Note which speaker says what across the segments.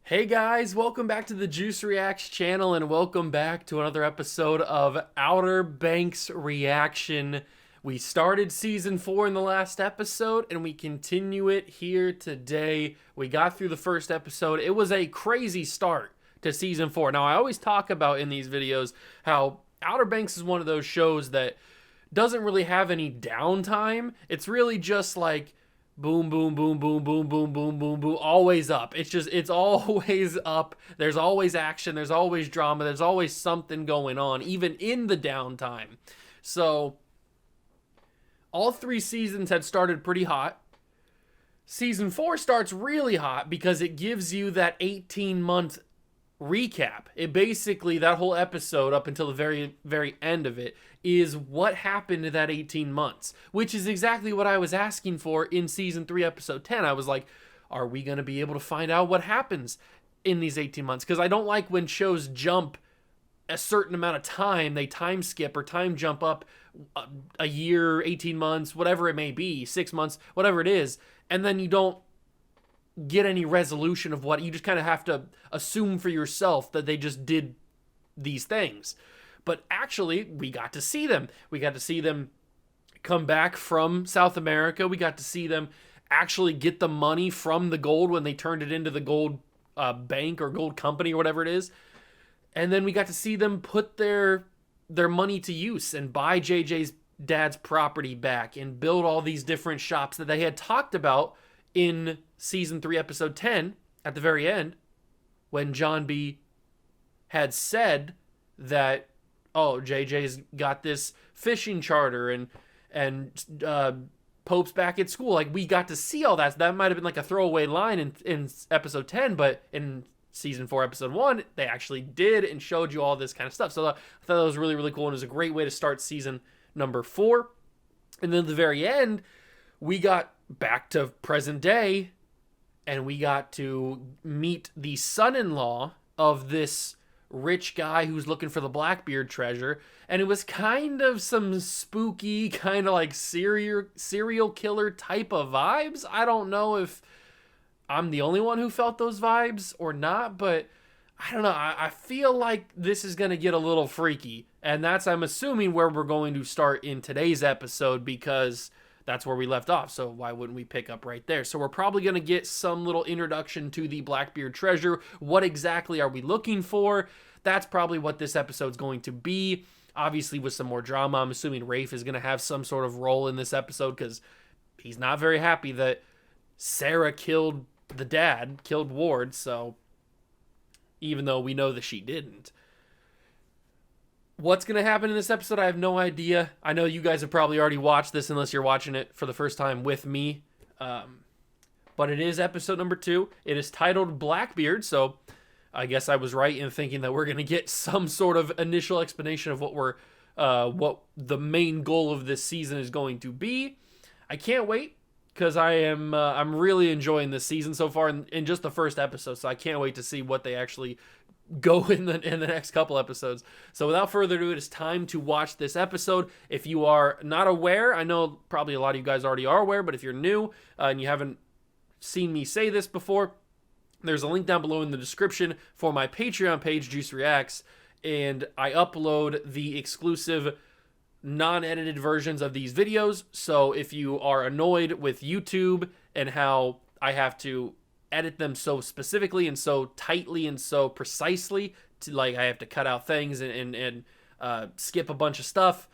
Speaker 1: Hey guys, welcome back to the Juice Reacts channel and welcome back to another episode of Outer Banks Reaction. We started season 4 in the last episode and we continue it here today. We got through the first episode. It was a crazy start to season 4. Now, I always talk about in these videos how Outer Banks is one of those shows that doesn't really have any downtime. It's really just like boom, boom, boom, boom, boom, boom, boom, boom, boom, always up. It's always up. There's always action. There's always drama. There's always something going on, even in the downtime. So, all 3 seasons had started pretty hot. Season 4 starts really hot because it gives you that 18-month recap. It basically, that whole episode up until the very end of it is what happened in that 18 months, which is exactly what I was asking for in season 3 episode 10. I was like, are we going to be able to find out what happens in these 18 months? Because I don't like when shows jump a certain amount of time, they time skip or time jump up a year, 18 months, whatever it may be, 6 months, whatever it is, and then you don't get any resolution of what you just kind of have to assume for yourself that they just did these things. But actually, we got to see them. We got to see them come back from South America. We got to see them actually get the money from the gold when they turned it into the gold bank or gold company or whatever it is. And then we got to see them put their money to use and buy JJ's dad's property back and build all these different shops that they had talked about in season 3 episode 10 at the very end, when John B had said that, oh, JJ's got this fishing charter and Pope's back at school. Like, we got to see all that. So that might have been like a throwaway line in episode 10, but in season 4 episode 1 they actually did and showed you all this kind of stuff. So I thought that was really, really cool, and it was a great way to start season number 4. And then at the very end, we got back to present day, and we got to meet the son-in-law of this rich guy who's looking for the Blackbeard treasure. And it was kind of some spooky, kind of like serial killer type of vibes. I don't know if I'm the only one who felt those vibes or not, but I don't know. I feel like this is going to get a little freaky. And that's, I'm assuming, where we're going to start in today's episode, because that's where we left off. So why wouldn't we pick up right there? So we're probably going to get some little introduction to the Blackbeard treasure. What exactly are we looking for? That's probably what this episode's going to be. Obviously, with some more drama. I'm assuming Rafe is going to have some sort of role in this episode, because he's not very happy that Sarah killed the dad, killed Ward. So even though we know that she didn't. What's going to happen in this episode, I have no idea. I know you guys have probably already watched this, unless you're watching it for the first time with me. But it is episode number 2. It is titled Blackbeard, so I guess I was right in thinking that we're going to get some sort of initial explanation of what the main goal of this season is going to be. I can't wait, because I'm really enjoying this season so far in just the first episode, so I can't wait to see what they actually go in the next couple episodes. So without further ado, it is time to watch this episode. If you are not aware, I know probably a lot of you guys already are aware, but if you're new and you haven't seen me say this before, there's a link down below in the description for my Patreon page, Juice Reacts, and I upload the exclusive non-edited versions of these videos. So if you are annoyed with YouTube and how I have to edit them so specifically and so tightly and so precisely, to like I have to cut out things and skip a bunch of stuff,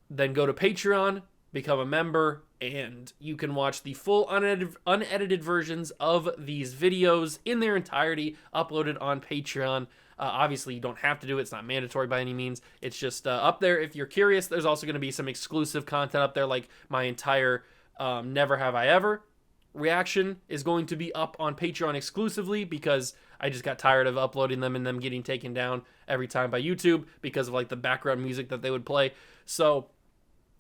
Speaker 1: then go to Patreon, become a member, and you can watch the full unedited versions of these videos in their entirety, uploaded on Patreon. Obviously, you don't have to do it. It's not mandatory by any means. It's just up there if you're curious. There's also going to be some exclusive content up there, like my entire Never Have I Ever reaction is going to be up on Patreon exclusively, because I just got tired of uploading them and them getting taken down every time by YouTube because of like the background music that they would play. So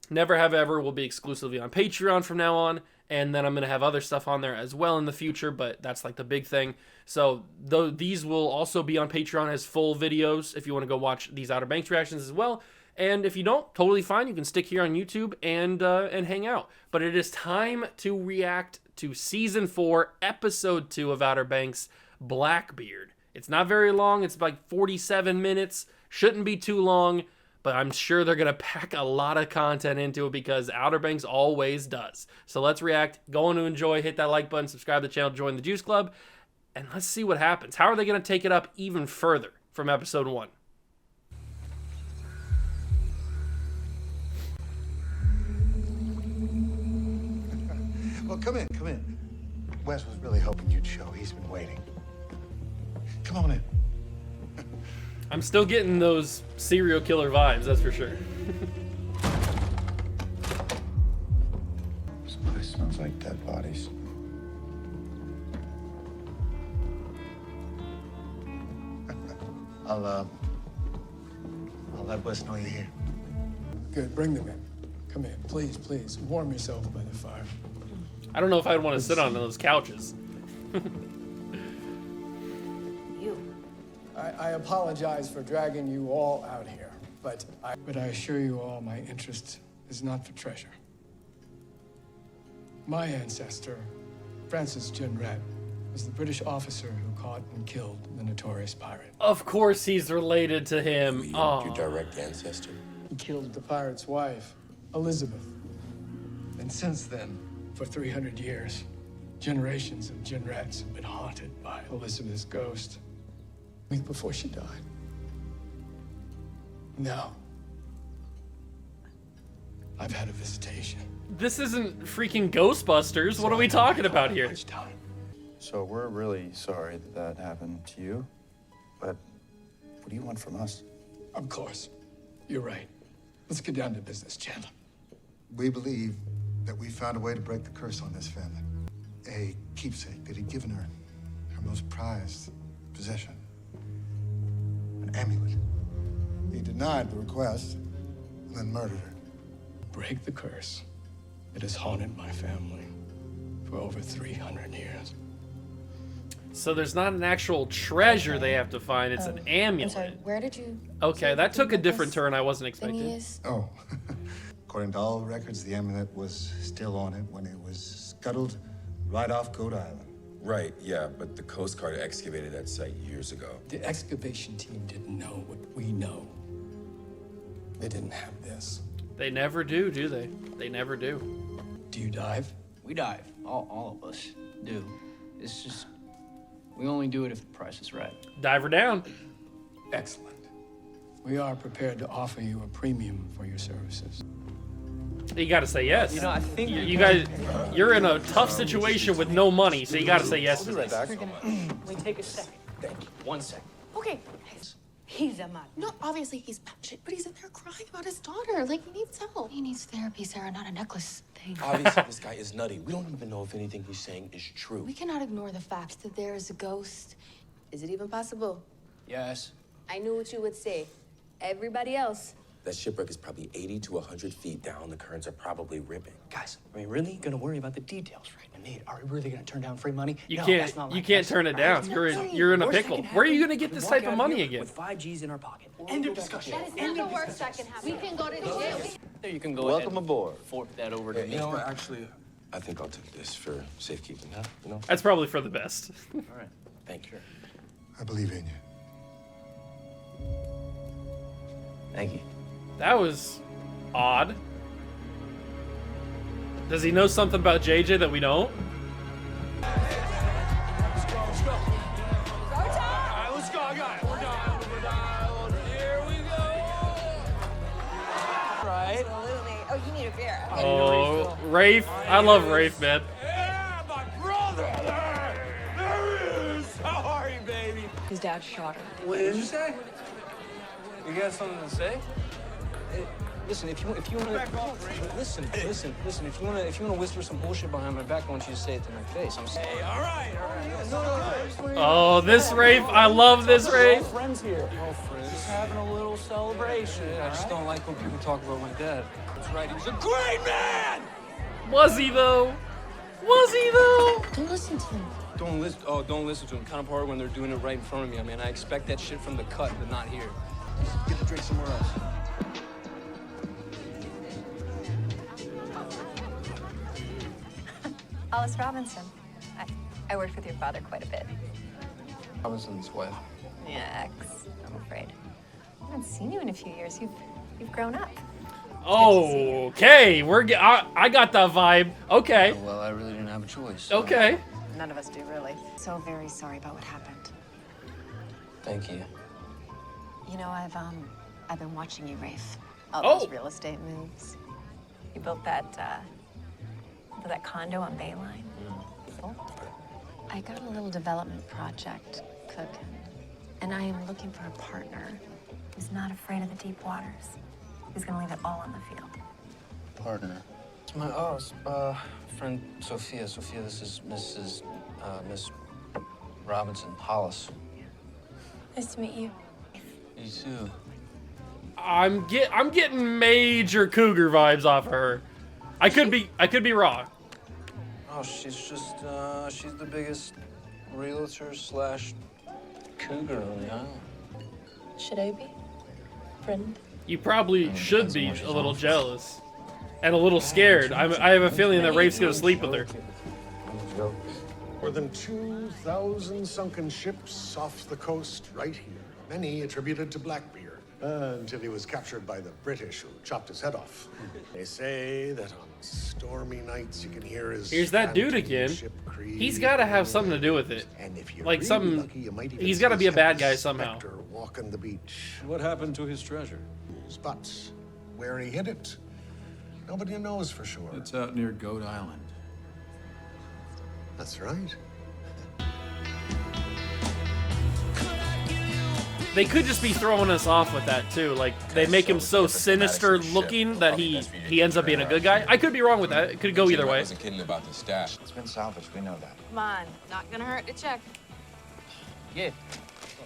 Speaker 1: Never Have Ever will be exclusively on Patreon from now on, and then I'm going to have other stuff on there as well in the future, but that's like the big thing. So these will also be on Patreon as full videos if you want to go watch these Outer Banks reactions as well. And if you don't, totally fine. You can stick here on YouTube and hang out. But it is time to react to Season 4, Episode 2 of Outer Banks, Blackbeard. It's not very long. It's like 47 minutes. Shouldn't be too long, but I'm sure they're going to pack a lot of content into it because Outer Banks always does. So let's react. Go on to enjoy. Hit that like button. Subscribe to the channel. Join the Juice Club. And let's see what happens. How are they going to take it up even further from Episode 1?
Speaker 2: Well, come in, come in. Wes was really hoping you'd show. He's been waiting. Come on in.
Speaker 1: I'm still getting those serial killer vibes, that's for sure.
Speaker 2: This place smells like dead bodies. I'll let Wes know you're here.
Speaker 3: Good, bring them in. Come in, please, please. Warm yourself by the fire.
Speaker 1: I don't know if I'd want to sit on those couches.
Speaker 3: I apologize for dragging you all out here, but I assure you all my interest is not for treasure. My ancestor, Francis Jenrette, was the British officer who caught and killed the notorious pirate.
Speaker 1: Of course he's related to him.
Speaker 4: Your direct ancestor?
Speaker 3: He killed the pirate's wife, Elizabeth. And since then, for 300 years, generations of Jenrettes have been haunted by Elizabeth's ghost. A week before she died. Now, I've had a visitation.
Speaker 1: This isn't freaking Ghostbusters. What are we talking about here?
Speaker 3: Much time.
Speaker 5: So we're really sorry that happened to you, but what do you want from us?
Speaker 3: Of course, you're right. Let's get down to business, Chandler.
Speaker 2: We believe that we found a way to break the curse on this family. A keepsake that had given her her most prized possession. An amulet. He denied the request and then murdered her.
Speaker 3: Break the curse. It has haunted my family for over 300 years.
Speaker 1: So there's not an actual treasure they have to find. It's an amulet.
Speaker 6: I'm sorry, where did you...
Speaker 1: Okay, that took a different turn I wasn't expecting.
Speaker 2: Oh, according to all records, the amulet was still on it when it was scuttled right off Goat Island.
Speaker 4: Right, yeah, but the Coast Guard excavated that site years ago.
Speaker 3: The excavation team didn't know what we know. They didn't have this.
Speaker 1: They never do they? They never do.
Speaker 3: Do you dive?
Speaker 7: We dive. All of us do. It's just, we only do it if the price is right.
Speaker 1: Diver down.
Speaker 3: Excellent. We are prepared to offer you a premium for your services.
Speaker 1: You gotta say yes.
Speaker 7: You know, I think
Speaker 1: you guys, you're in a tough situation with no money, so you gotta say yes to this.
Speaker 7: we take a second. Thank you. 1 second.
Speaker 6: Okay. He's a man. No, obviously he's batshit, but he's in there crying about his daughter. Like, he needs help. He needs therapy, Sarah, not a necklace thing.
Speaker 4: Obviously, this guy is nutty. We don't even know if anything he's saying is true.
Speaker 6: We cannot ignore the fact that there is a ghost. Is it even possible?
Speaker 7: Yes.
Speaker 6: I knew what you would say. Everybody else.
Speaker 4: That shipwreck is probably 80 to 100 feet down. The currents are probably ripping.
Speaker 7: Guys, are we really gonna worry about the details right now? Nate, are we really gonna turn down free money?
Speaker 1: You
Speaker 7: No,
Speaker 1: can't.
Speaker 7: that's not
Speaker 1: You
Speaker 7: like
Speaker 1: can't
Speaker 7: us,
Speaker 1: turn it
Speaker 7: right?
Speaker 1: down. You're in a
Speaker 7: Worst
Speaker 1: pickle.
Speaker 7: that can
Speaker 1: Where are you
Speaker 7: happen,
Speaker 1: gonna get
Speaker 7: we
Speaker 1: this
Speaker 7: walk
Speaker 1: type of
Speaker 7: out of
Speaker 1: money
Speaker 7: here
Speaker 1: again?
Speaker 7: With 5 G's in our pocket. End of discussion.
Speaker 6: That is not the worst that can happen. We can go to jail.
Speaker 7: There you can go
Speaker 5: Welcome
Speaker 7: ahead.
Speaker 5: aboard.
Speaker 7: Fork that over to me.
Speaker 4: You know what, actually, I think I'll take this for safekeeping, huh? You know?
Speaker 1: That's probably for the best.
Speaker 7: All right.
Speaker 4: Thank you.
Speaker 2: I believe in you.
Speaker 7: Thank you.
Speaker 1: That was odd. Does he know something about JJ that we don't?
Speaker 6: Oh, you need a beer.
Speaker 1: Oh, Rafe. I love Rafe, man.
Speaker 8: Yeah, my brother! There he is! How are you, baby?
Speaker 9: His dad shot her.
Speaker 8: What did you say? You got something to say?
Speaker 7: Listen, if you want to listen, if you want to whisper some bullshit behind my back, I want you to say it to my face. I'm saying.
Speaker 8: Hey, all right. No.
Speaker 1: Oh, this Rafe. I love this Rafe.
Speaker 7: Friends here. No friends. Just having a little celebration. I just don't like when people talk about my dad.
Speaker 8: That's right. He's a great man!
Speaker 1: Was he though? Was he though?
Speaker 6: Don't listen to him.
Speaker 7: Don't listen. Oh, don't listen to them. Kind of hard when they're doing it right in front of me. I mean, I expect that shit from the cut, but not here.
Speaker 5: Get the drink somewhere else.
Speaker 9: Hollis Robinson. I worked with your father quite a bit.
Speaker 7: Robinson's wife.
Speaker 9: Yeah, ex, I'm afraid. I haven't seen you in a few years. You've grown up.
Speaker 1: Okay, I got that vibe. Okay.
Speaker 7: Well, I really didn't have a choice.
Speaker 1: Okay.
Speaker 9: None of us do, really. So very sorry about what happened.
Speaker 7: Thank you.
Speaker 9: You know, I've been watching you, Rafe. All those real estate moves. You built that condo on Bayline. I got a little development project cooking, and I am looking for a partner who's not afraid of the deep waters. Who's gonna leave it all on the field.
Speaker 7: Partner. It's my friend Sophia. Sophia, this is Miss Robinson, Hollis.
Speaker 9: Nice to meet you.
Speaker 7: You too.
Speaker 1: I'm getting major cougar vibes off of her. I could be wrong.
Speaker 7: Oh, she's just she's the biggest realtor / cougar on the island.
Speaker 9: Should I be? Friend?
Speaker 1: You probably should be a little jealous and a little scared. I have a feeling that Rafe's gonna sleep with her.
Speaker 10: More than 2,000 sunken ships off the coast right here. Many attributed to Blackbeard, until he was captured by the British who chopped his head off. They say that on stormy nights you can hear his
Speaker 1: Here's that dude
Speaker 10: phantom
Speaker 1: again.
Speaker 10: ship
Speaker 1: He's got to have something to do with it.
Speaker 10: And if you're
Speaker 1: Like
Speaker 10: really
Speaker 1: something.
Speaker 10: lucky, you might even
Speaker 1: He's
Speaker 10: see
Speaker 1: got to be a
Speaker 10: his
Speaker 1: bad guy
Speaker 10: headless
Speaker 1: somehow.
Speaker 10: specter walking the beach.
Speaker 8: What happened to his treasure?
Speaker 10: But where he hid it, nobody knows for sure.
Speaker 8: It's out near Goat Island.
Speaker 10: That's right.
Speaker 1: They could just be throwing us off with that too. Like they make him so sinister looking that he ends up being a good guy. I could be wrong with that. It could go either way.
Speaker 4: I wasn't kidding about the stash.
Speaker 5: It's been salvaged, we know that.
Speaker 9: Come on, not gonna hurt to check.
Speaker 7: Yeah, it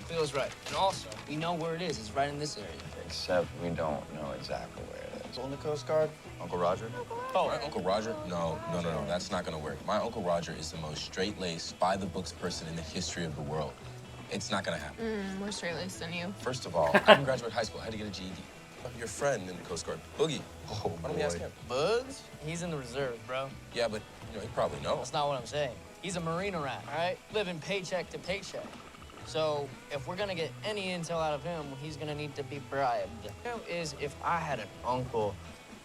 Speaker 7: feels right. And also, we know where it is. It's right in this area.
Speaker 5: Except we don't know exactly where it is. On the Coast Guard, Uncle Roger?
Speaker 4: Oh, my Uncle Roger? No. That's not gonna work. My Uncle Roger is the most straight-laced, by-the-books person in the history of the world. It's not gonna happen.
Speaker 6: More straight-laced than you.
Speaker 4: First of all, I didn't graduate high school. I had to get a GED. Your friend in the Coast Guard, Boogie.
Speaker 5: Oh,
Speaker 4: Why don't we ask him?
Speaker 7: Bugs? He's in the reserve, bro.
Speaker 4: Yeah, but he probably knows.
Speaker 7: That's not what I'm saying. He's a marina rat, all right? Living paycheck to paycheck. So if we're gonna get any intel out of him, he's gonna need to be bribed. Is if I had an uncle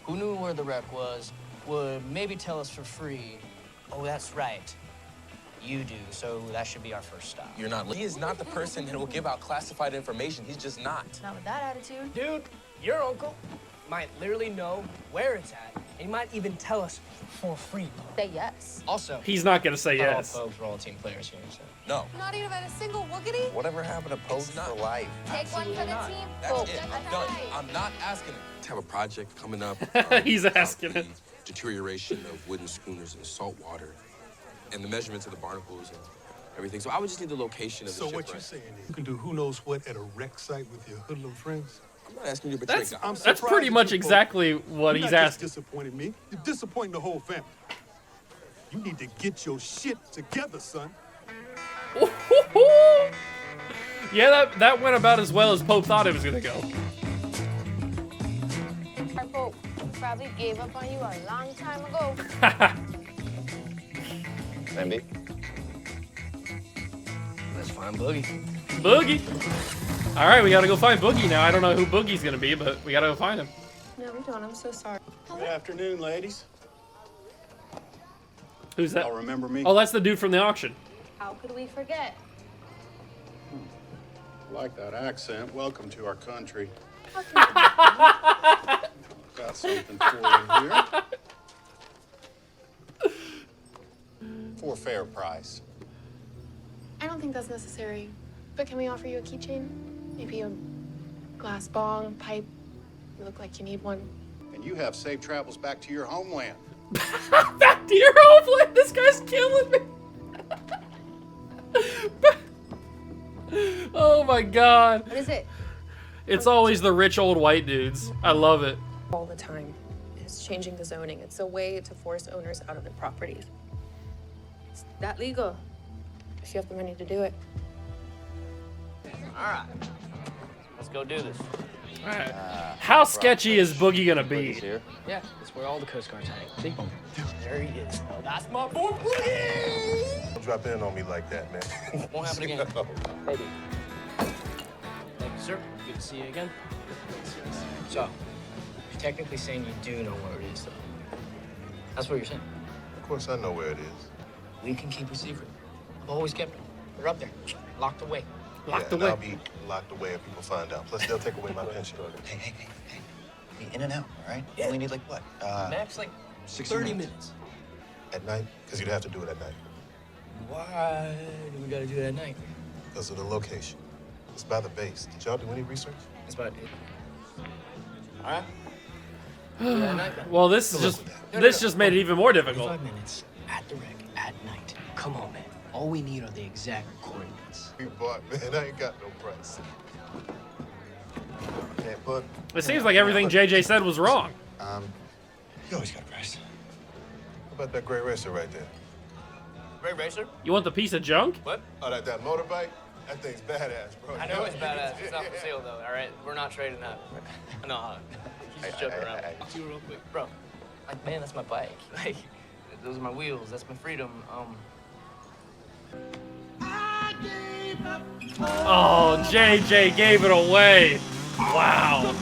Speaker 7: who knew where the wreck was, would maybe tell us for free, oh, that's right, you do, so that should be our first stop.
Speaker 4: You're not. He is not the person that will give out classified information. He's just not.
Speaker 9: Not with that attitude.
Speaker 11: Dude, your uncle might literally know where it's at, and he might even tell us for free.
Speaker 6: Say yes.
Speaker 7: Also,
Speaker 1: He's not gonna say
Speaker 7: not all
Speaker 1: yes.
Speaker 7: folks are all team players here, so.
Speaker 4: No.
Speaker 6: Not even a single woogity?
Speaker 5: Whatever happened to Post
Speaker 4: It's not.
Speaker 5: for life?
Speaker 6: Take one for the team.
Speaker 4: That's it. I'm done. I'm not asking him to have a project coming up.
Speaker 1: He's
Speaker 4: about
Speaker 1: asking
Speaker 4: the
Speaker 1: it.
Speaker 4: Deterioration of wooden schooners in the salt water, and the measurements of the barnacles and everything. So I would just need the location of the
Speaker 10: So
Speaker 4: shipwreck.
Speaker 10: what you're saying is you can do who knows what at a wreck site with your hoodlum friends?
Speaker 4: I'm not asking you to betray
Speaker 1: That's
Speaker 4: God.
Speaker 1: that's pretty much exactly what he's
Speaker 10: You're not just
Speaker 1: asking.
Speaker 10: disappointing me. You're disappointing the whole family. You need to get your shit together, son.
Speaker 1: Yeah, that went about as well as Pope thought it was gonna go.
Speaker 6: Our Pope probably gave up on you a long time ago.
Speaker 5: Maybe.
Speaker 7: Let's find Boogie.
Speaker 1: Boogie. All right, we gotta go find Boogie now. I don't know who Boogie's gonna be, but we gotta go find him.
Speaker 6: No, we don't. I'm so sorry.
Speaker 10: Good afternoon, ladies.
Speaker 1: Who's that?
Speaker 10: Y'all remember me?
Speaker 1: Oh, that's the dude from the auction.
Speaker 6: How could we forget?
Speaker 10: Like that accent. Welcome to our country. Got something for you here. For a fair price.
Speaker 6: I don't think that's necessary. But can we offer you a keychain? Maybe a glass bong, pipe. You look like you need one.
Speaker 10: And you have safe travels back to your homeland.
Speaker 1: Back to your homeland. This guy's killing me. Oh my god.
Speaker 6: What is it?
Speaker 1: It's always the rich old white dudes. I love it.
Speaker 12: All the time. It's changing the zoning. It's a way to force owners out of their properties. It's that legal, if you have the money to do it.
Speaker 11: All right, let's go do this.
Speaker 1: Alright. How sketchy is Boogie gonna be?
Speaker 5: Here.
Speaker 11: Yeah, that's where all the Coast Guards hang. See? There he is. Oh, that's my boy, Boogie!
Speaker 8: Don't drop in on me like that, man.
Speaker 11: Won't happen again. Maybe. Thank you, sir. Good to see you again. So, you're technically saying you do know where it is, though. That's what you're saying.
Speaker 8: Of course I know where it is.
Speaker 11: We can keep a secret. I've always kept it. They're up there, locked away.
Speaker 1: Locked
Speaker 8: And
Speaker 1: away.
Speaker 8: I'll be locked away if people find out. Plus, they'll take away my pension.
Speaker 5: Hey. Be in and out, all right? You only need like what?
Speaker 11: Max, like
Speaker 5: 60
Speaker 11: 30 minutes.
Speaker 8: At night? Because you'd have to do it at night.
Speaker 11: Why do we gotta do it at night?
Speaker 8: Because of the location. It's by the base. Did y'all do any research?
Speaker 11: That's about it. All right. Do it at night, then.
Speaker 1: Well, this just made it even more difficult.
Speaker 11: 45 minutes at the wreck at night. Come on, man. All we need are the exact coordinates.
Speaker 8: You bought, man. I ain't got no price. Okay, but
Speaker 1: It seems like everything JJ said was wrong.
Speaker 5: You always got a price.
Speaker 8: how about that gray racer right there?
Speaker 11: Ray Racer?
Speaker 1: You want the piece of junk?
Speaker 11: What?
Speaker 8: Oh, that motorbike? That thing's badass, bro.
Speaker 11: I know it's badass. It's not for sale, though, all right? We're not trading that. No, he's just joking around. See you real quick. Bro, like, man, that's my bike. Like, those are my wheels. That's my freedom.
Speaker 1: Oh, JJ gave it away. Wow.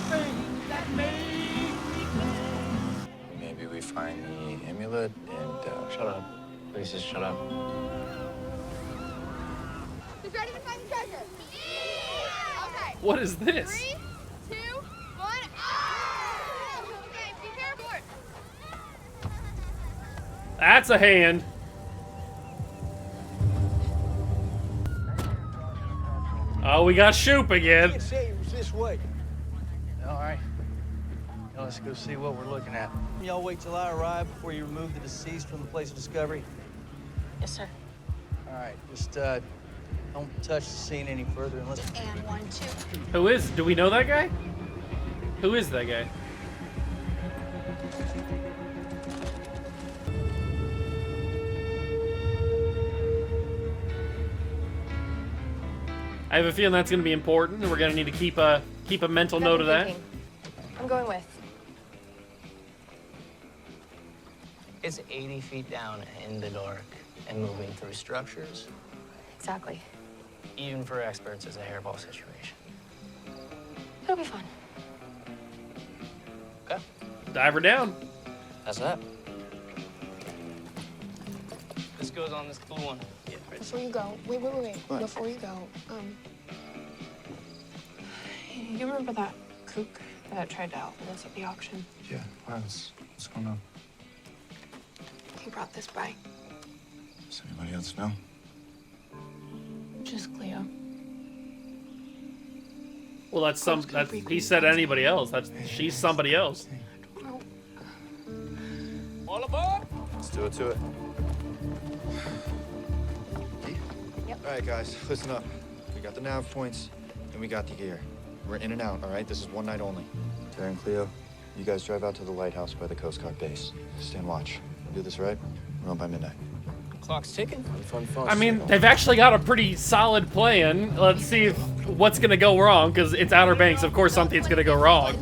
Speaker 5: Maybe we find the amulet and
Speaker 11: Shut up. Please just shut up.
Speaker 6: Who's ready to find the treasure? Okay.
Speaker 1: What is this?
Speaker 6: 3, 2, 1. Ah! Okay, be careful.
Speaker 1: That's a hand. Oh, we got Shoop again.
Speaker 11: say it was this way.
Speaker 13: All right. Now let's go see what we're looking at. Y'all wait till I arrive before you remove the deceased from the place of discovery.
Speaker 9: Yes, sir.
Speaker 13: All right, just don't touch the scene any further unless.
Speaker 6: And 1, 2.
Speaker 1: Who is? Do we know that guy? Who is that guy? I have a feeling that's going to be important, and we're going to need to keep a mental note of that.
Speaker 9: I'm going with.
Speaker 7: It's 80 feet down in the dark and moving through structures.
Speaker 9: Exactly.
Speaker 7: Even for experts, it's a hairball situation.
Speaker 9: It'll be fun.
Speaker 7: Okay,
Speaker 1: Dive her down.
Speaker 7: that's that. This goes on this blue one. Yeah, right.
Speaker 6: Before you go, wait.
Speaker 5: What?
Speaker 6: Before you go, you remember that kook that tried to outbid us at the auction?
Speaker 5: Yeah, what's going on?
Speaker 6: He brought this bike.
Speaker 5: Does anybody else know?
Speaker 6: Just Cleo.
Speaker 1: Well, that's some. That's, he said anybody else. She's somebody else.
Speaker 6: No.
Speaker 11: All aboard!
Speaker 5: Let's do it to it.
Speaker 9: Yep.
Speaker 5: All right, guys, listen up. We got the nav points, and we got the gear. We're in and out, all right? This is one night only. Tara and Cleo, you guys drive out to the lighthouse by the Coast Guard base. Stand watch. We'll do this right. We're on by midnight.
Speaker 11: Clock's ticking.
Speaker 5: Fun.
Speaker 1: I mean, they've actually got a pretty solid plan. Let's see what's going to go wrong, because it's Outer Banks. Of course, something's going to go wrong.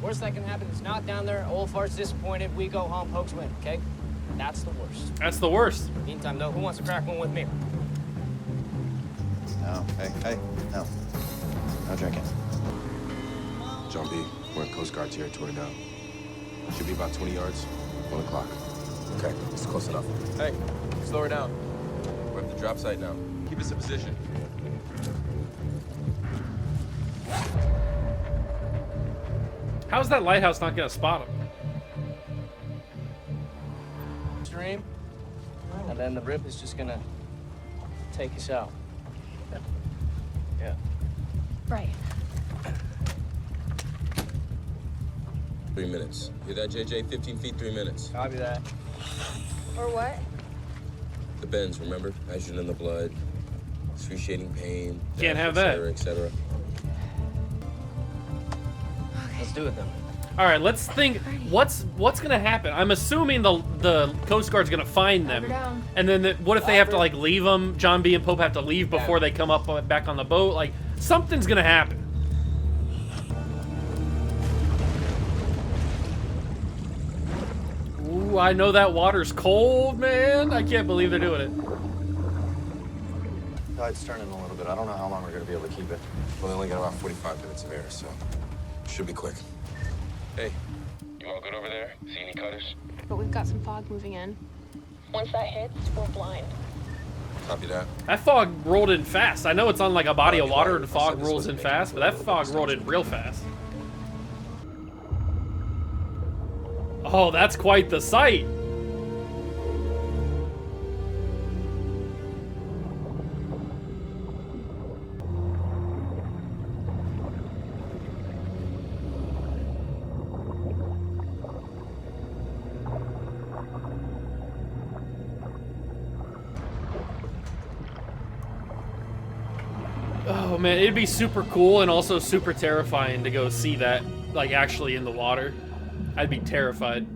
Speaker 7: Worst that can happen is not down there, old fart's disappointed, we go home, pokes win, okay? That's the worst.
Speaker 1: That's the worst.
Speaker 7: Meantime, though, who wants to crack one with me?
Speaker 5: No. Hey, no. No drinking.
Speaker 4: John B, we're in Coast Guard territory now. Should be about 20 yards, 1 o'clock. Okay, it's close enough. Hey, slow her down. We're at the drop site now. Keep us in position.
Speaker 1: How's that lighthouse not going to spot him?
Speaker 7: Stream, and then the rip is just gonna take us out. Yeah.
Speaker 9: Right.
Speaker 4: 3 minutes. Hear that, JJ? 15 feet, 3 minutes.
Speaker 11: Copy that.
Speaker 9: Or what?
Speaker 4: The bends, remember? Nitrogen in the blood, excruciating pain.
Speaker 1: Can't
Speaker 4: death,
Speaker 1: have that.
Speaker 4: et cetera.
Speaker 7: Let's do it then.
Speaker 1: All right, let's think. What's going to happen? I'm assuming the Coast Guard's going to find them, and then what if they have to like leave them? John B and Pope have to leave before they come up back on the boat. Like Something's gonna happen. Ooh, I know that water's cold, man. I can't believe they're doing it.
Speaker 5: Tide's turning a little bit. I don't know how long we're gonna be able to keep it.
Speaker 4: Well, they only got about 45 minutes of air, so should be quick. Hey,
Speaker 14: You all good over there? See any cutters?
Speaker 12: But we've got some fog moving in. Once that hits, we're blind.
Speaker 4: copy that.
Speaker 1: That fog rolled in fast. I know it's on like a body of water and fog rolls in fast, but that fog rolled in real fast. Oh, that's quite the sight. Oh man, it'd be super cool and also super terrifying to go see that, like, actually in the water. I'd be terrified,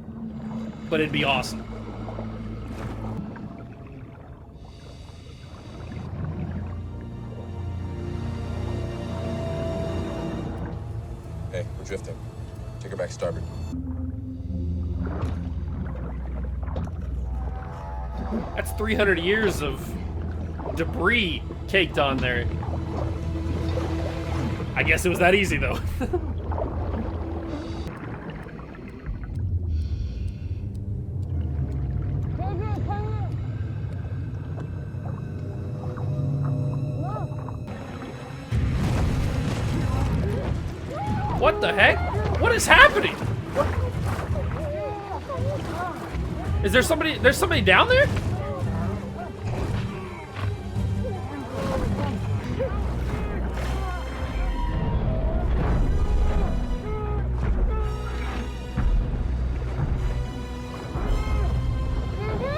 Speaker 1: but it'd be awesome.
Speaker 4: Hey, we're drifting. Take her back starboard.
Speaker 1: That's 300 years of debris caked on there. I guess it was that easy, though. What the heck? What is happening? Is there somebody? There's somebody down there?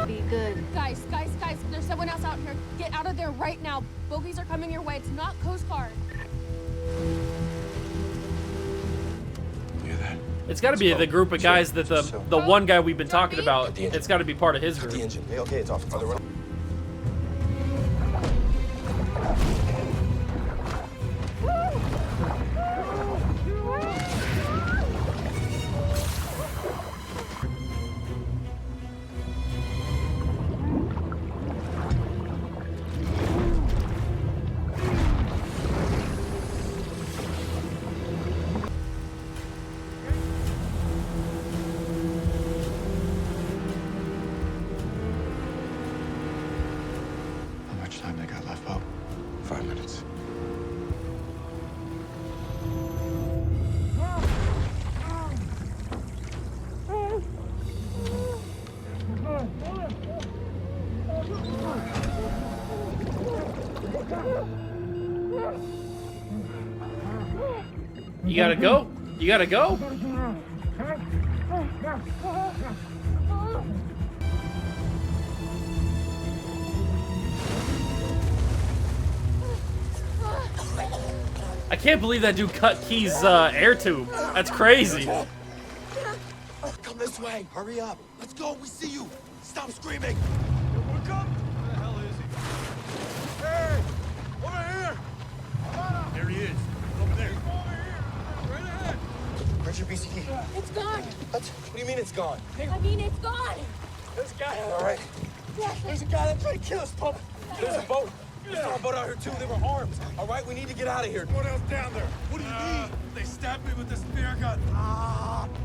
Speaker 12: Be good.
Speaker 6: Guys, there's someone else out here. Get out of there right now. Bogies are coming your way. It's not Coast Guard.
Speaker 1: It's got to be the group of guys that the one guy we've been talking about. It's got to be part of his group.
Speaker 4: The engine. Hey, okay, it's off.
Speaker 2: How much time they got left, Bob?
Speaker 4: 5 minutes.
Speaker 1: You gotta go. You gotta go. I can't believe that dude cut Key's air tube. That's crazy.
Speaker 8: Come this way. Hurry up. Let's go. We see you. Stop screaming. We're coming. Where the hell is he? Hey! Over here! There he is. Over there. Over here. Right ahead.
Speaker 5: Where's your BCD?
Speaker 6: It's gone.
Speaker 5: What do you mean it's gone?
Speaker 6: I mean, it's gone.
Speaker 8: There's a guy.
Speaker 5: All right.
Speaker 8: There's a guy that tried to kill us, Pump. There's a boat. There's a boat out here, too. They were armed. All right, we need to get out of here. What else down there? What do you mean? They stabbed me with a spear gun.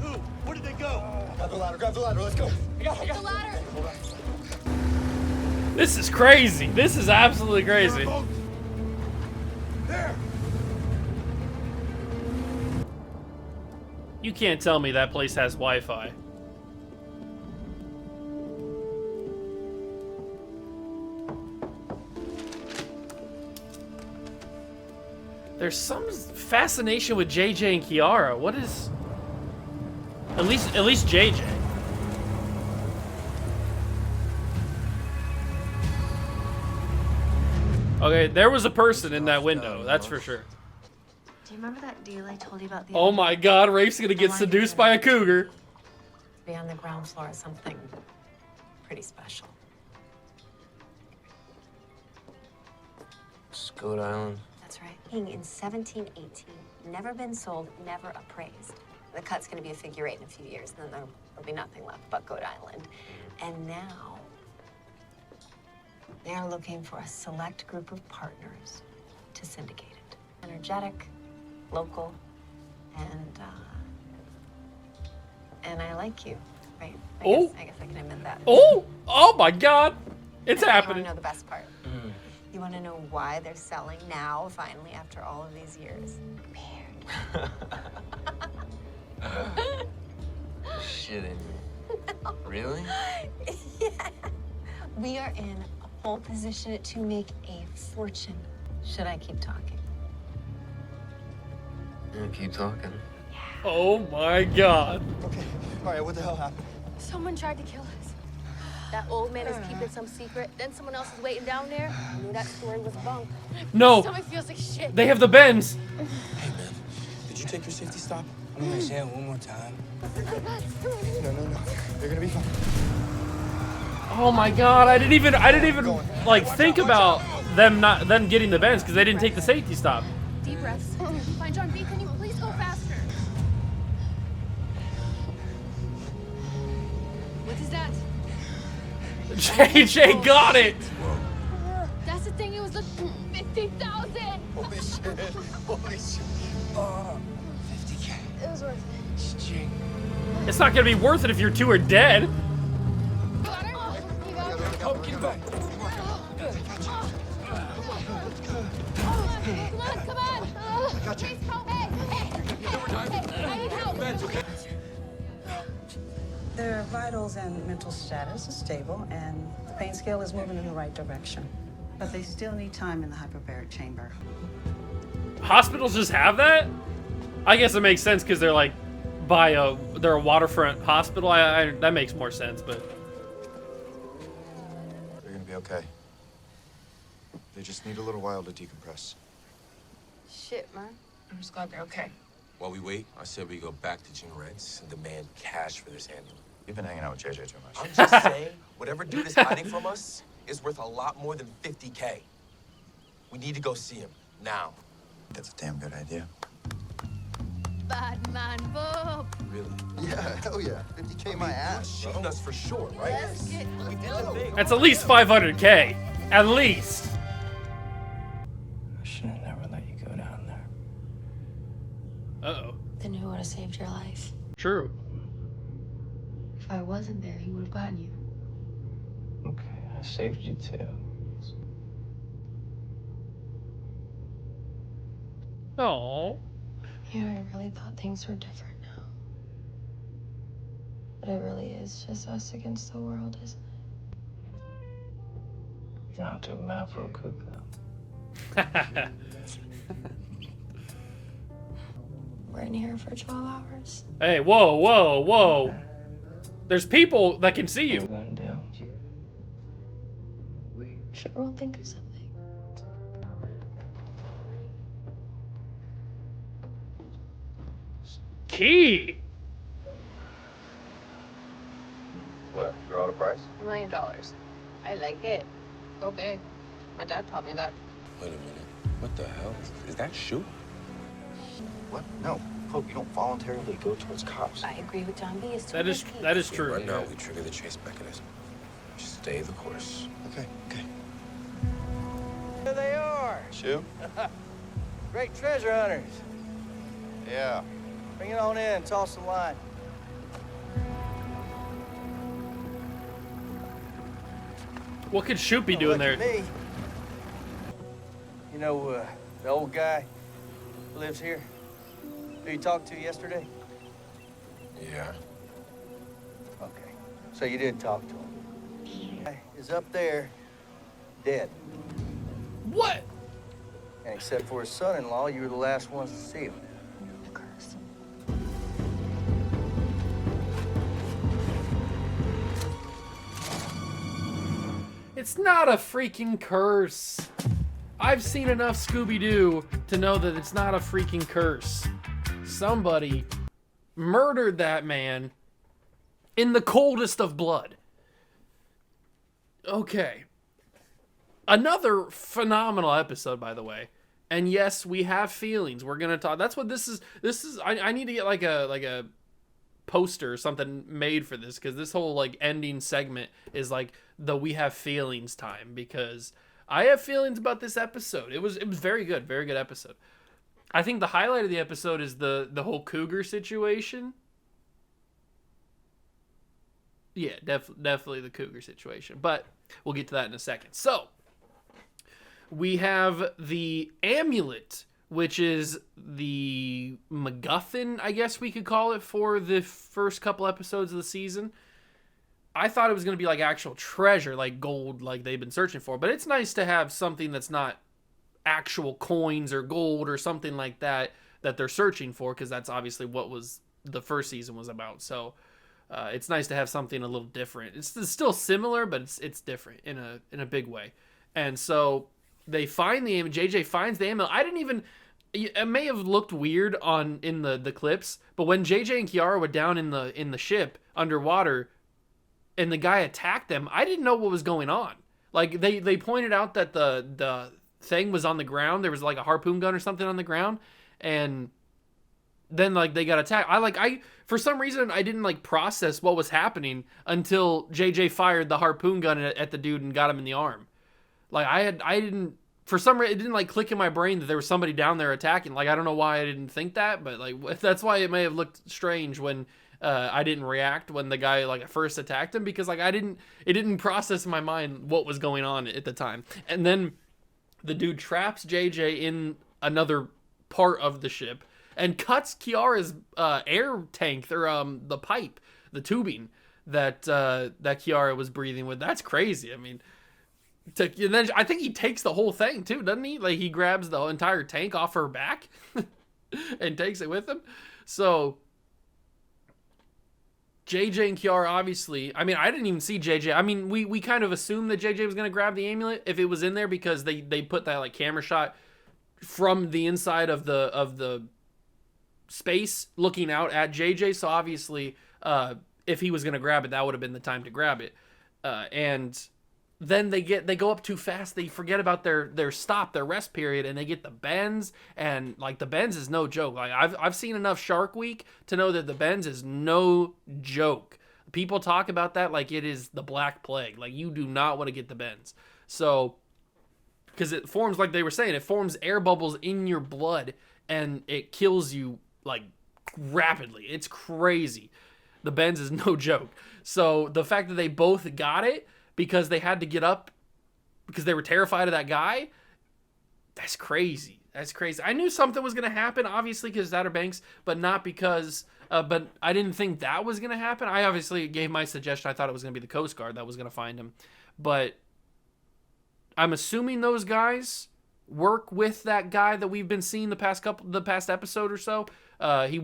Speaker 8: Who? Where did they go?
Speaker 5: Grab the ladder. Grab the ladder. Let's go.
Speaker 8: I got
Speaker 6: The ladder.
Speaker 5: Hold on.
Speaker 1: This is crazy. This is absolutely crazy.
Speaker 8: There.
Speaker 1: You can't tell me that place has Wi-Fi. There's some fascination with JJ and Kiara. What is... At least JJ. Okay, there was a person in that window, that's for sure.
Speaker 9: Do you remember that deal I told you about the
Speaker 1: Oh my god, Rafe's gonna get seduced by a cougar.
Speaker 9: Be on the ground floor of something pretty special.
Speaker 11: Scoot Island.
Speaker 9: That's That's right. In 1718, never been sold, never appraised. The cut's gonna be a figure 8 in a few years, and then there'll be nothing left but Goat Island. And now, they are looking for a select group of partners to syndicate it. Energetic, local, and I like you, right? I guess I can admit that.
Speaker 1: Oh my God, it's
Speaker 9: You
Speaker 1: happening.
Speaker 9: wanna know the best part? You wanna know why they're selling now, finally, after all of these years? Beard.
Speaker 4: Shitting. Really?
Speaker 9: Yeah. We are in a pole position to make a fortune. Should I keep talking?
Speaker 4: Yeah, keep talking.
Speaker 1: Oh my God.
Speaker 5: Okay, all right, what the hell happened?
Speaker 6: Someone tried to kill us. That old man is keeping some secret. Then someone else is waiting down there. I knew that story was bunk.
Speaker 1: No.
Speaker 6: My stomach feels like shit.
Speaker 1: They have the bends.
Speaker 4: Hey, man, did you take your safety stop?
Speaker 11: I'm gonna say it one more time.
Speaker 5: No. You're gonna be fine.
Speaker 1: Oh my God, I didn't even like think about them getting the bends because they didn't take the safety stop.
Speaker 6: Deep breaths. Fine, John B, can you please go faster? What is that?
Speaker 1: JJ got it.
Speaker 6: That's the thing. It was like 50,000.
Speaker 5: Holy shit. Holy shit.
Speaker 11: 50K.
Speaker 6: It was worth it.
Speaker 1: It's not gonna be worth it if your two are dead.
Speaker 11: Oh, get back.
Speaker 6: Come on. Gotcha. Please help. Hey, I need help.
Speaker 15: Their vitals and mental status is stable, and the pain scale is moving in the right direction. But they still need time in the hyperbaric chamber.
Speaker 1: Hospitals just have that? I guess it makes sense because they're like they're a waterfront hospital. That makes more sense, but
Speaker 5: They're gonna be okay. They just need a little while to decompress.
Speaker 12: Shit, man. I'm just glad they're okay.
Speaker 4: While we wait, I said we go back to Jing Reds and demand cash for this amulet.
Speaker 5: You've been hanging out with JJ too much.
Speaker 4: I'm just saying, whatever dude is hiding from us is worth a lot more than 50K. We need to go see him now.
Speaker 5: That's a damn good idea.
Speaker 6: Bad man, Bob.
Speaker 4: Really?
Speaker 5: Yeah, hell yeah. 50K my ass.
Speaker 4: Shooting us for sure, right?
Speaker 6: Let's get
Speaker 4: We did the thing.
Speaker 1: that's at least 500K. At least.
Speaker 11: I should have never let you go down there.
Speaker 1: Uh-oh.
Speaker 6: Then who would have saved your life?
Speaker 1: True.
Speaker 6: If I wasn't there, he would have gotten you.
Speaker 11: Okay, I saved you too.
Speaker 1: Oh.
Speaker 6: You know, I really thought things were different now. But it really is just us against the world, isn't it?
Speaker 11: Down to a Mavro cookout.
Speaker 6: We're in here for 12 hours.
Speaker 1: Hey, whoa. There's people that can see
Speaker 11: What are
Speaker 1: you.
Speaker 11: we gonna do?
Speaker 6: Sure, we'll think of something.
Speaker 1: Key.
Speaker 4: What? You're out of price?
Speaker 12: $1 million. I like it. Go big. My dad taught me that.
Speaker 4: Wait a minute. What the hell? Is that shoot?
Speaker 5: What? No. Hope you don't voluntarily go towards cops.
Speaker 9: I agree with John B. It's
Speaker 1: That is true.
Speaker 4: Right now, we trigger the chase mechanism. Just stay the course.
Speaker 5: Okay.
Speaker 13: There they are.
Speaker 5: Shoe?
Speaker 13: Great treasure hunters.
Speaker 5: Yeah.
Speaker 13: Bring it on in. Toss the line.
Speaker 1: What could Shoot be
Speaker 13: Don't
Speaker 1: doing
Speaker 13: look
Speaker 1: there?
Speaker 13: at me. You know, the old guy who lives here, who you talked to yesterday?
Speaker 4: Yeah.
Speaker 13: Okay. So you did talk to him. Guy is up there, dead.
Speaker 1: What?
Speaker 13: And except for his son-in-law, you were the last ones to see him.
Speaker 6: The curse.
Speaker 1: It's not a freaking curse. I've seen enough Scooby-Doo to know that it's not a freaking curse. Somebody murdered that man in the coldest of blood. Okay. Another phenomenal episode, by the way. And yes, we have feelings. We're gonna talk. That's what this is. I need to get like a poster or something made for this, because this whole like ending segment is like the we have feelings time, because I have feelings about this episode. It was very good episode. I think the highlight of the episode is the whole cougar situation. Yeah, definitely the cougar situation, but we'll get to that in a second. So we have the amulet, which is the MacGuffin, I guess we could call it, for the first couple episodes of the season. I thought it was going to be like actual treasure, like gold, like they've been searching for. But it's nice to have something that's not actual coins or gold or something like that they're searching for, because that's obviously what was the first season was about. So it's nice to have something a little different. It's still similar, but it's different in a big way. And so they find the amulet. JJ finds the amulet. I didn't even. It may have looked weird in the clips, but when JJ and Kiara were down in the ship underwater, and the guy attacked them, I didn't know what was going on. Like they pointed out that the thing was on the ground. There was like a harpoon gun or something on the ground, and then like they got attacked. I for some reason I didn't like process what was happening until JJ fired the harpoon gun at the dude and got him in the arm. Like I didn't, for some reason it didn't like click in my brain that there was somebody down there attacking. Like I don't know why I didn't think that, but like that's why it may have looked strange when I didn't react when the guy like first attacked him, because like it didn't process in my mind what was going on at the time. And then the dude traps JJ in another part of the ship and cuts Kiara's air tank, or the pipe, the tubing that Kiara was breathing with. That's crazy. I mean, and then I think he takes the whole thing too, doesn't he? Like he grabs the entire tank off her back and takes it with him. So JJ and Kiara, obviously, I mean, I didn't even see JJ. I mean, we kind of assumed that JJ was going to grab the amulet if it was in there, because they put that like camera shot from the inside of the space looking out at JJ. So obviously, if he was going to grab it, that would have been the time to grab it. And then they go up too fast. They forget about their rest period, and they get the bends. And like the bends is no joke. Like I've seen enough Shark Week to know that the bends is no joke. People talk about that like it is the Black Plague. Like you do not want to get the bends. So, because it forms, like they were saying, it forms air bubbles in your blood, and it kills you like rapidly. It's crazy. The bends is no joke. So the fact that they both got it because they had to get up because they were terrified of that guy, that's crazy. That's crazy. I knew something was going to happen, obviously, because it's Outer Banks, but not because, but I didn't think that was going to happen. I obviously gave my suggestion. I thought it was going to be the Coast Guard that was going to find him. But I'm assuming those guys work with that guy that we've been seeing the past episode or so. He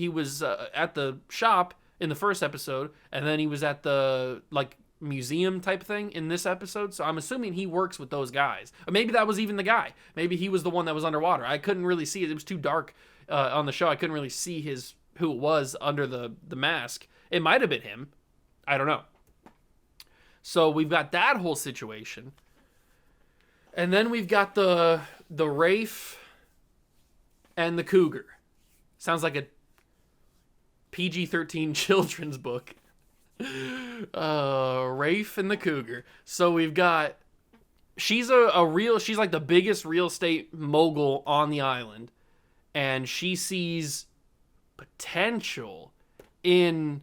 Speaker 1: was at the shop in the first episode, and then he was at the, like, museum type thing in this episode. So I'm assuming he works with those guys. Or maybe that was even the guy. Maybe he was the one that was underwater. I couldn't really see it. It was too dark on the show. I couldn't really see who it was under the mask. It might have been him. I don't know. So we've got that whole situation. And then we've got the Rafe and the Cougar. Sounds like a PG-13 children's book. Rafe and the Cougar. So we've got, she's she's like the biggest real estate mogul on the island, and she sees potential in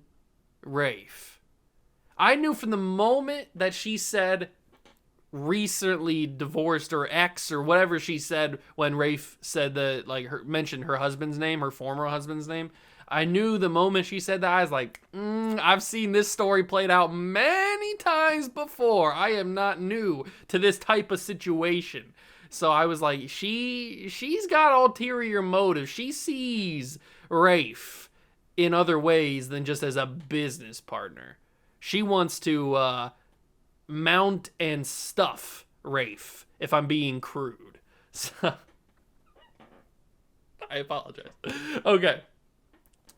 Speaker 1: Rafe. I knew from the moment that she said recently divorced, or ex, or whatever she said when Rafe said that, like, mentioned her husband's name, her former husband's name. I knew the moment she said that, I was like, I've seen this story played out many times before. I am not new to this type of situation. So I was like, she's got ulterior motives. She sees Rafe in other ways than just as a business partner. She wants to mount and stuff Rafe, if I'm being crude. So, I apologize. Okay.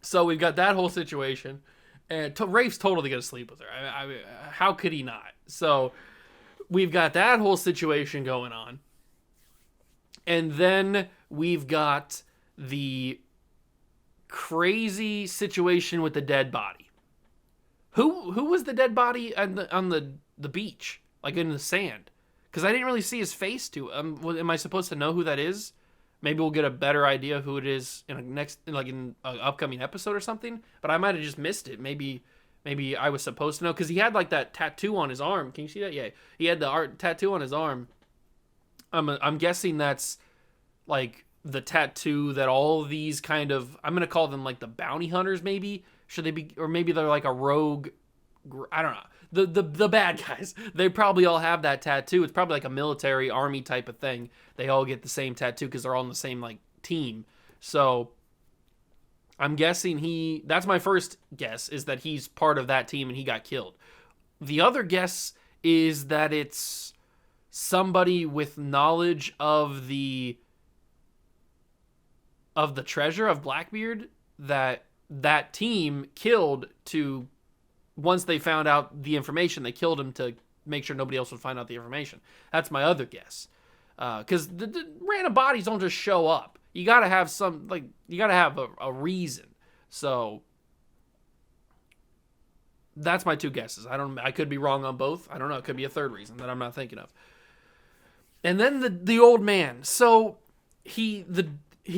Speaker 1: So we've got that whole situation, and Rafe's totally going to sleep with her. I mean, how could he not? So we've got that whole situation going on. And then we've got the crazy situation with the dead body. Who was the dead body on the beach, like in the sand? Because I didn't really see his face too. Am I supposed to know who that is? Maybe we'll get a better idea who it is in an upcoming episode or something. But I might have just missed it. Maybe I was supposed to know, because he had like that tattoo on his arm. Can you see that? Yeah, he had the tattoo on his arm. I'm guessing that's like the tattoo that all these kind of, I'm gonna call them like the bounty hunters. Maybe should they be, or maybe they're like a rogue. I don't know. The bad guys. They probably all have that tattoo. It's probably like a military army type of thing. They all get the same tattoo because they're all on the same like team. So I'm guessing that's my first guess, is that he's part of that team and he got killed. The other guess is that it's somebody with knowledge of the treasure of Blackbeard that team killed to, once they found out the information, they killed him to make sure nobody else would find out the information. That's my other guess. Because the random bodies don't just show up. You gotta have a reason. So that's my two guesses. I could be wrong on both. I don't know. It could be a third reason that I'm not thinking of. And then the old man. So he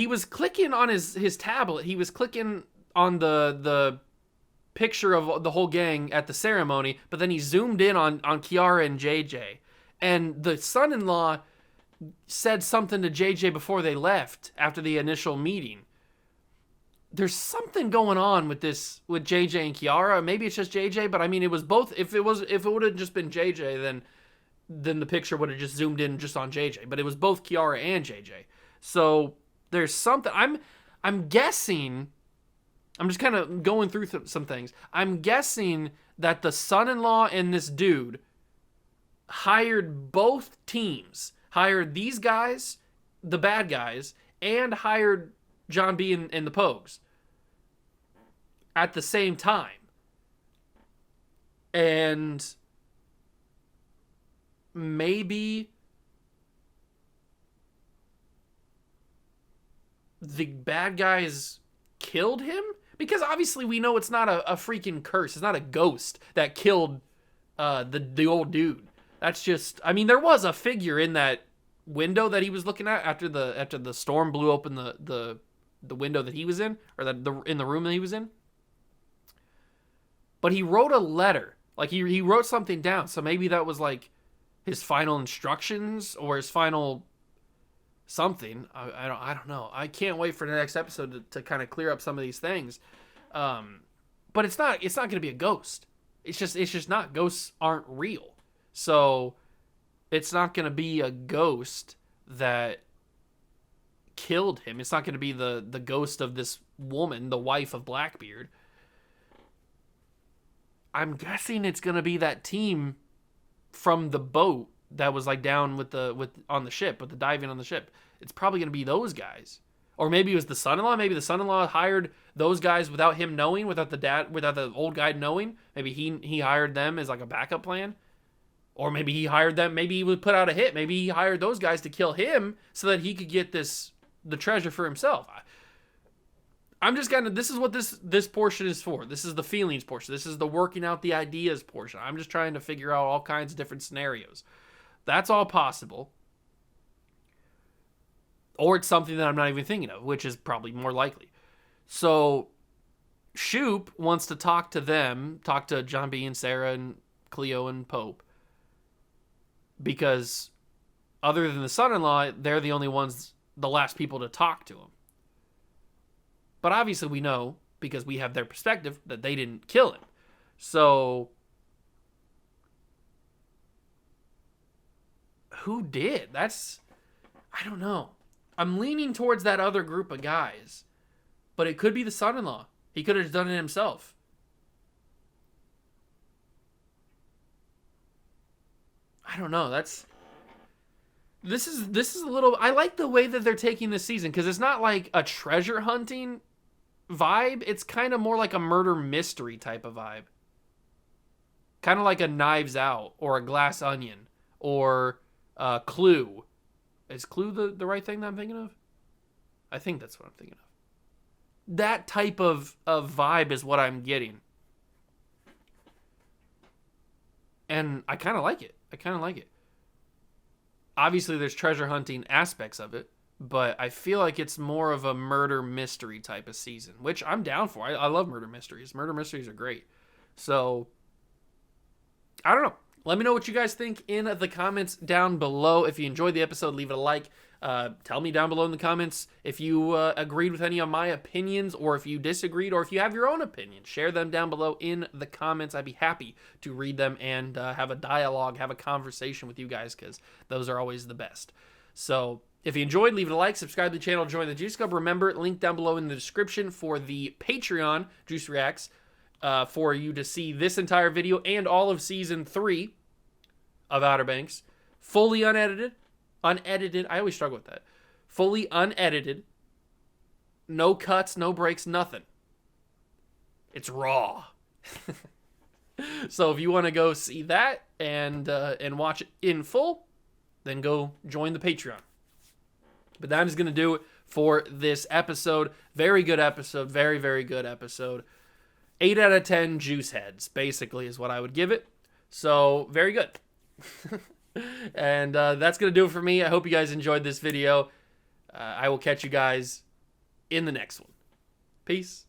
Speaker 1: was clicking on his tablet. He was clicking on the picture of the whole gang at the ceremony, but then he zoomed in on Kiara and JJ. And the son-in-law said something to JJ before they left after the initial meeting. There's something going on with JJ and Kiara. Maybe it's just JJ, but I mean, it was both. If it would have just been JJ, then the picture would have just zoomed in just on JJ. But it was both Kiara and JJ. So there's something. I'm guessing. I'm just kind of going through some things. I'm guessing that the son-in-law and this dude hired both teams. Hired these guys, the bad guys, and hired John B. and the Pogues at the same time. And maybe the bad guys killed him? Because obviously we know it's not a freaking curse. It's not a ghost that killed the old dude. That's just, I mean, there was a figure in that window that he was looking at after the storm blew open the window that he was in, or in the room that he was in. But he wrote a letter. Like he wrote something down. So maybe that was like his final instructions or his final something. I don't know. I can't wait for the next episode to kind of clear up some of these things. But it's not going to be a ghost. It's just not. Ghosts aren't real. So it's not going to be a ghost that killed him. It's not going to be the ghost of this woman, the wife of Blackbeard. I'm guessing it's going to be that team from the boat that was like down on the ship, with the diving on the ship. It's probably going to be those guys. Or maybe it was the son-in-law. Maybe the son-in-law hired those guys without him knowing, without the old guy knowing. Maybe he hired them as like a backup plan. Or maybe he hired them. Maybe he would put out a hit. Maybe he hired those guys to kill him so that he could get the treasure for himself. I'm just this is what this portion is for. This is the feelings portion. This is the working out the ideas portion. I'm just trying to figure out all kinds of different scenarios. That's all possible. Or it's something that I'm not even thinking of, which is probably more likely. So Shoop wants to talk to John B. and Sarah and Cleo and Pope. Because other than the son-in-law, they're the only ones, the last people to talk to him. But obviously we know, because we have their perspective, that they didn't kill him. So who did? I don't know. I'm leaning towards that other group of guys. But it could be the son-in-law. He could have done it himself. I don't know. This is a little. I like the way that they're taking this season, because it's not like a treasure hunting vibe. It's kind of more like a murder mystery type of vibe. Kind of like a Knives Out or a Glass Onion or Clue. Is Clue the right thing that I'm thinking of? I think that's what I'm thinking of. That type of vibe is what I'm getting. And I kind of like it. Obviously, there's treasure hunting aspects of it, but I feel like it's more of a murder mystery type of season, which I'm down for. I love murder mysteries. Murder mysteries are great. So, I don't know. Let me know what you guys think in the comments down below. If you enjoyed the episode, leave it a like. Tell me down below in the comments if you agreed with any of my opinions, or if you disagreed, or if you have your own opinions. Share them down below in the comments. I'd be happy to read them and have a dialogue, have a conversation with you guys, because those are always the best. So if you enjoyed, leave it a like, subscribe to the channel, join the Juice Club. Remember, link down below in the description for the Patreon Juice Reacts, for you to see this entire video and all of Season 3 of Outer Banks, fully unedited. I always struggle with that. Fully unedited. No cuts, no breaks, nothing. It's raw. So if you want to go see that and watch it in full, then go join the Patreon. But that is going to do it for this episode. Very good episode. Very, very good episode. 8 out of 10 juice heads, basically, is what I would give it. So, very good. And that's going to do it for me. I hope you guys enjoyed this video. I will catch you guys in the next one. Peace.